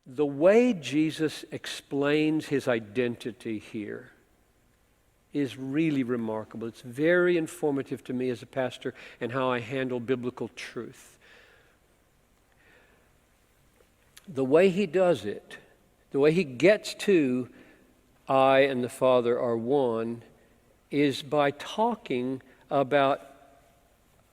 The way Jesus explains his identity here is really remarkable. It's very informative to me as a pastor and how I handle biblical truth. The way he does it, the way he gets to I and the Father are one, is by talking about,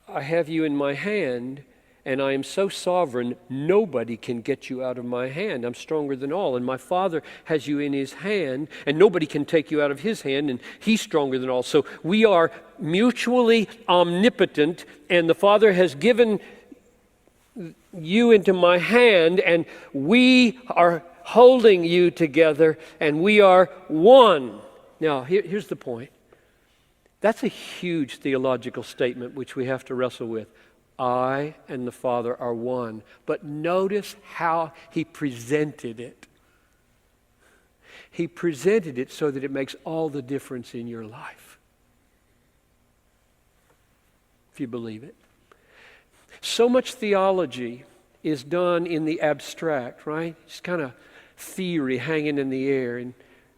I have you in my hand, and I am so sovereign, nobody can get you out of my hand. I'm stronger than all. And my Father has you in his hand, and nobody can take you out of his hand, and he's stronger than all. So we are mutually omnipotent, and the Father has given you into my hand, and we are holding you together, and we are one. Now, here's the point. That's a huge theological statement which we have to wrestle with. I and the Father are one. But notice how he presented it. He presented it so that it makes all the difference in your life. If you believe it. So much theology is done in the abstract, right? It's kind of theory hanging in the air and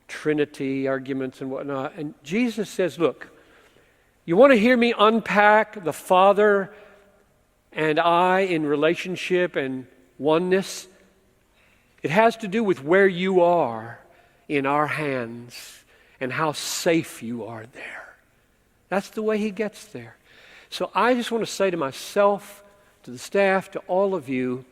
Trinity arguments and whatnot. And Jesus says, look, you want to hear me unpack the Father and I in relationship and oneness? It has to do with where you are in our hands and how safe you are there. That's the way he gets there. So I just want to say to myself, to the staff, to all of you,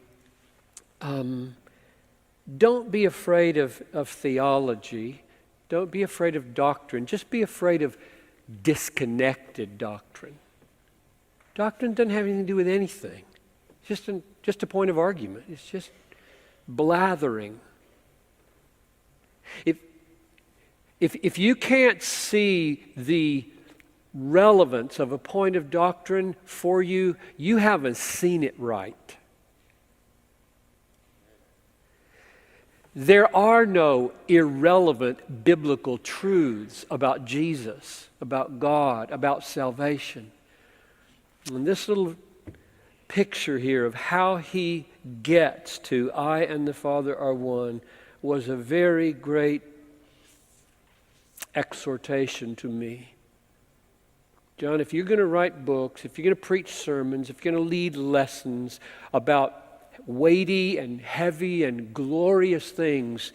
don't be afraid of theology. Don't be afraid of doctrine. Just be afraid of disconnected doctrine. Doctrine doesn't have anything to do with anything. It's just a point of argument. It's just blathering. If you can't see the relevance of a point of doctrine for you, you haven't seen it right. There are no irrelevant biblical truths about Jesus, about God, about salvation. And this little picture here of how he gets to I and the Father are one was a very great exhortation to me. John, if you're going to write books, if you're going to preach sermons, if you're going to lead lessons about weighty and heavy and glorious things,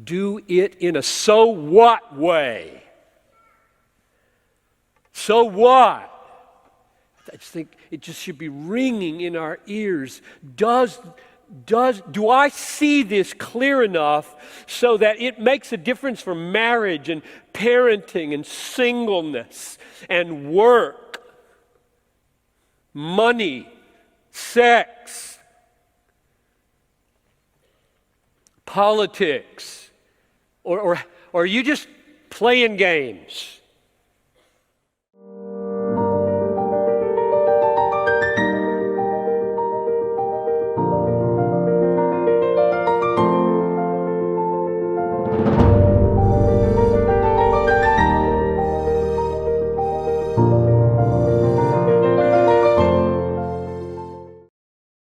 do it in a so what way. So what? I just think it just should be ringing in our ears. Do I see this clear enough so that it makes a difference for marriage and parenting and singleness and work, money, sex, politics, or are you just playing games?